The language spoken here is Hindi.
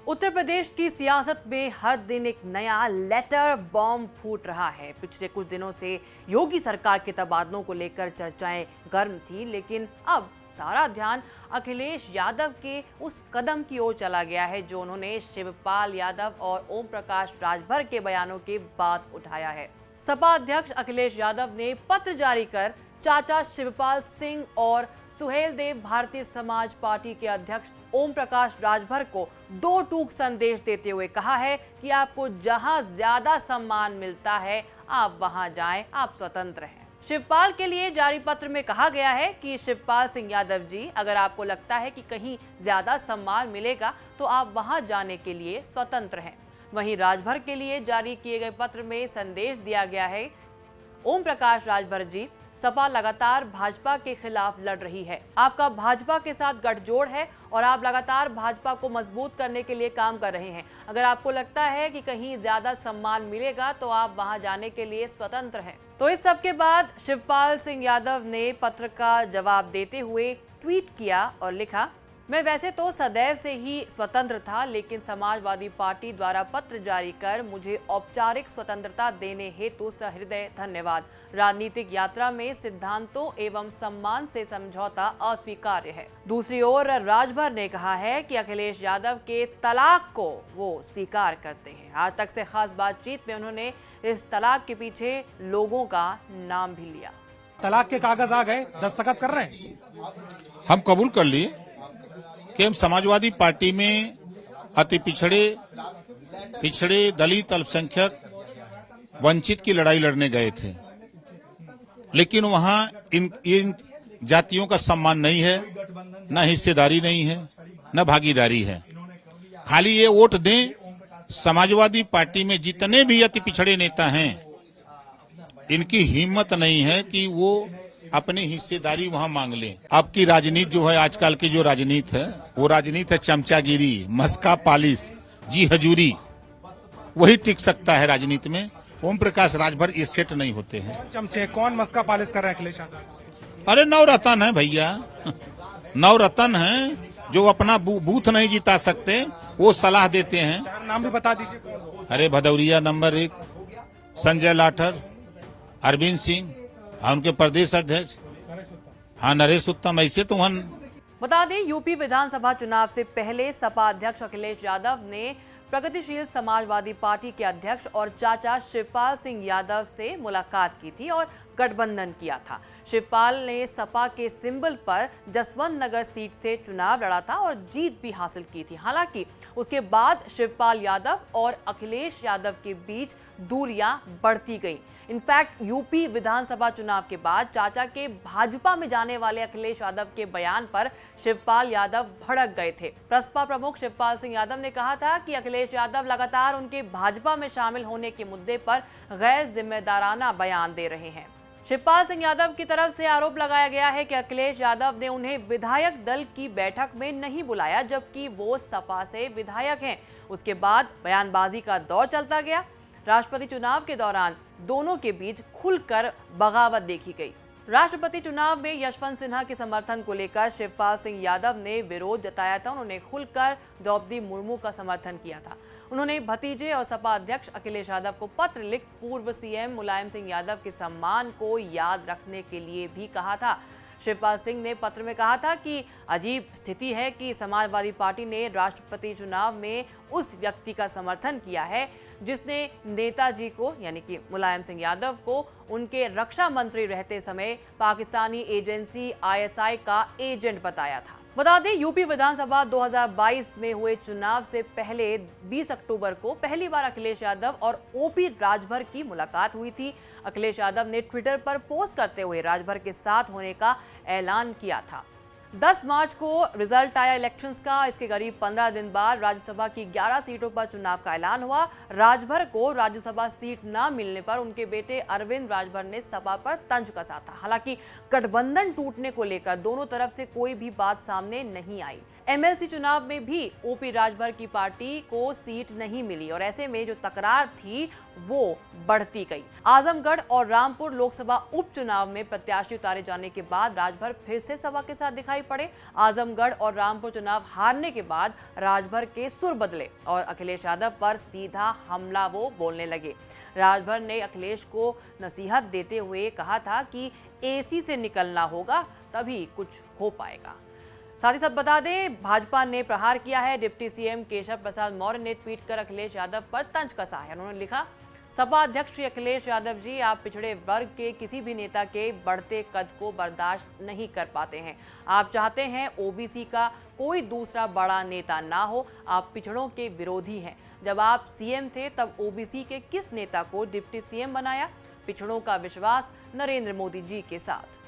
उत्तर प्रदेश की सियासत में हर दिन एक नया लेटर बॉम्ब फूट रहा है। पिछले कुछ दिनों से योगी सरकार के तबादलों को लेकर चर्चाएं गर्म थी, लेकिन अब सारा ध्यान अखिलेश यादव के उस कदम की ओर चला गया है जो उन्होंने शिवपाल यादव और ओम प्रकाश राजभर के बयानों के बाद उठाया है। सपा अध्यक्ष अखिलेश यादव ने पत्र जारी कर चाचा शिवपाल सिंह और सुहेलदेव भारतीय समाज पार्टी के अध्यक्ष ओम प्रकाश राजभर को दो टूक संदेश देते हुए कहा है कि आपको जहां ज्यादा सम्मान मिलता है आप वहां जाएं, आप स्वतंत्र हैं। शिवपाल के लिए जारी पत्र में कहा गया है कि शिवपाल सिंह यादव जी, अगर आपको लगता है कि कहीं ज्यादा सम्मान मिलेगा तो आप वहां जाने के लिए स्वतंत्र हैं। वहीं राजभर के लिए जारी किए गए पत्र में संदेश दिया गया है, ओम प्रकाश राजभर जी, सपा लगातार भाजपा के खिलाफ लड़ रही है। आपका भाजपा के साथ गठजोड़ है और आप लगातार भाजपा को मजबूत करने के लिए काम कर रहे हैं। अगर आपको लगता है कि कहीं ज्यादा सम्मान मिलेगा तो आप वहां जाने के लिए स्वतंत्र हैं। तो इस सब के बाद शिवपाल सिंह यादव ने पत्र का जवाब देते हुए ट्वीट किया और लिखा, मैं वैसे तो सदैव से ही स्वतंत्र था, लेकिन समाजवादी पार्टी द्वारा पत्र जारी कर मुझे औपचारिक स्वतंत्रता देने हेतु सहृदय धन्यवाद। राजनीतिक यात्रा में सिद्धांतों एवं सम्मान से समझौता अस्वीकार्य है। दूसरी ओर राजभर ने कहा है कि अखिलेश यादव के तलाक को वो स्वीकार करते हैं। आज तक से खास बातचीत में उन्होंने इस तलाक के पीछे लोगों का नाम भी लिया। तलाक के कागज आ गए, दस्तखत कर रहे हैं। हम कबूल कर लिए कि हम समाजवादी पार्टी में अति पिछड़े दलित, अल्पसंख्यक, वंचित की लड़ाई लड़ने गए थे, लेकिन वहां इन जातियों का सम्मान नहीं है, न हिस्सेदारी नहीं है, न भागीदारी है। खाली ये वोट दें। समाजवादी पार्टी में जितने भी अति पिछड़े नेता हैं, इनकी हिम्मत नहीं है कि वो अपनी हिस्सेदारी वहां मांग लें। अब की राजनीति जो है, आजकल की जो राजनीति है, वो राजनीति है चमचागिरी, मस्का पालिश, जी हजूरी, वही टिक सकता है राजनीति में। ओम प्रकाश राजभर इस सेट नहीं होते हैं। चमचे कौन मस्का पालिश कर रहे हैं अखिलेश यादव? अरे नवरत्न है भैया, नवरत्न है जो अपना बूथ नहीं जिता सकते, वो सलाह देते हैं। नाम भी बता दीजिए कौन? अरे भदौरिया नंबर 1, संजय लाठर, अरविंद सिंह, उनके प्रदेश अध्यक्ष नरेश उत्तम। ऐसे तो हम बता दें, यूपी विधानसभा चुनाव से पहले सपा अध्यक्ष अखिलेश यादव ने प्रगतिशील समाजवादी पार्टी के अध्यक्ष और चाचा शिवपाल सिंह यादव से मुलाकात की थी और गठबंधन किया था। शिवपाल ने सपा के सिंबल पर जसवंत नगर सीट से चुनाव लड़ा था और जीत भी हासिल की थी। हालांकि उसके बाद शिवपाल यादव और अखिलेश यादव के बीच दूरियां बढ़ती गईं। इनफैक्ट यूपी विधानसभा चुनाव के बाद चाचा के भाजपा में जाने वाले अखिलेश यादव के बयान पर शिवपाल यादव भड़क गए थे। प्रसपा प्रमुख शिवपाल सिंह यादव ने कहा था कि अखिलेश यादव लगातार उनके भाजपा में शामिल होने के मुद्दे पर गैर जिम्मेदाराना बयान दे रहे हैं। शिवपाल सिंह यादव की तरफ से आरोप लगाया गया है कि अखिलेश यादव ने उन्हें विधायक दल की बैठक में नहीं बुलाया, जबकि वो सपा से विधायक हैं। उसके बाद बयानबाजी का दौर चलता गया। राष्ट्रपति चुनाव के दौरान दोनों के बीच खुलकर बगावत देखी गई। राष्ट्रपति चुनाव में यशवंत सिन्हा के समर्थन को लेकर शिवपाल सिंह यादव ने विरोध जताया था। उन्होंने खुलकर द्रौपदी मुर्मू का समर्थन किया था। उन्होंने भतीजे और सपा अध्यक्ष अखिलेश यादव को पत्र लिख पूर्व सीएम मुलायम सिंह यादव के सम्मान को याद रखने के लिए भी कहा था। शिवपाल सिंह ने पत्र में कहा था कि अजीब स्थिति है कि समाजवादी पार्टी ने राष्ट्रपति चुनाव में उस व्यक्ति का समर्थन किया है जिसने नेताजी को, यानी कि मुलायम सिंह यादव को, उनके रक्षा मंत्री रहते समय पाकिस्तानी एजेंसी आईएसआई का एजेंट बताया था। बता दें, यूपी विधानसभा 2022 में हुए चुनाव से पहले 20 अक्टूबर को पहली बार अखिलेश यादव और ओपी राजभर की मुलाकात हुई थी। अखिलेश यादव ने ट्विटर पर पोस्ट करते हुए राजभर के साथ होने का ऐलान किया था। 10 मार्च को रिजल्ट आया इलेक्शंस का। इसके करीब 15 दिन बाद राज्यसभा की 11 सीटों पर चुनाव का ऐलान हुआ। राजभर को राज्यसभा सीट न मिलने पर उनके बेटे अरविंद राजभर ने सपा पर तंज कसा था। हालांकि गठबंधन टूटने को लेकर दोनों तरफ से कोई भी बात सामने नहीं आई। एमएलसी चुनाव में भी ओपी राजभर की पार्टी को सीट नहीं मिली और ऐसे में जो तकरार थी वो बढ़ती गई। आजमगढ़ और रामपुर लोकसभा उपचुनाव में प्रत्याशी उतारे जाने के बाद राजभर फिर से सभा के साथ दिखाई पड़े। आजमगढ़ और रामपुर चुनाव हारने के बाद राजभर के सुर बदले और अखिलेश यादव पर सीधा हमला वो बोलने लगे। राजभर ने अखिलेश को नसीहत देते हुए कहा था कि एसी से निकलना होगा, तभी कुछ हो पाएगा। साथ ही साथ बता दें, भाजपा ने प्रहार किया है। डिप्टी सीएम केशव प्रसाद मौर्य ने ट्वीट कर अखिलेश यादव पर तंज कसा है। उन्होंने लिखा, सपा अध्यक्ष श्री अखिलेश यादव जी, आप पिछड़े वर्ग के किसी भी नेता के बढ़ते कद को बर्दाश्त नहीं कर पाते हैं। आप चाहते हैं ओबीसी का कोई दूसरा बड़ा नेता ना हो। आप पिछड़ों के विरोधी हैं। जब आप सीएम थे तब ओबीसी के किस नेता को डिप्टी सीएम बनाया? पिछड़ों का विश्वास नरेंद्र मोदी जी के साथ।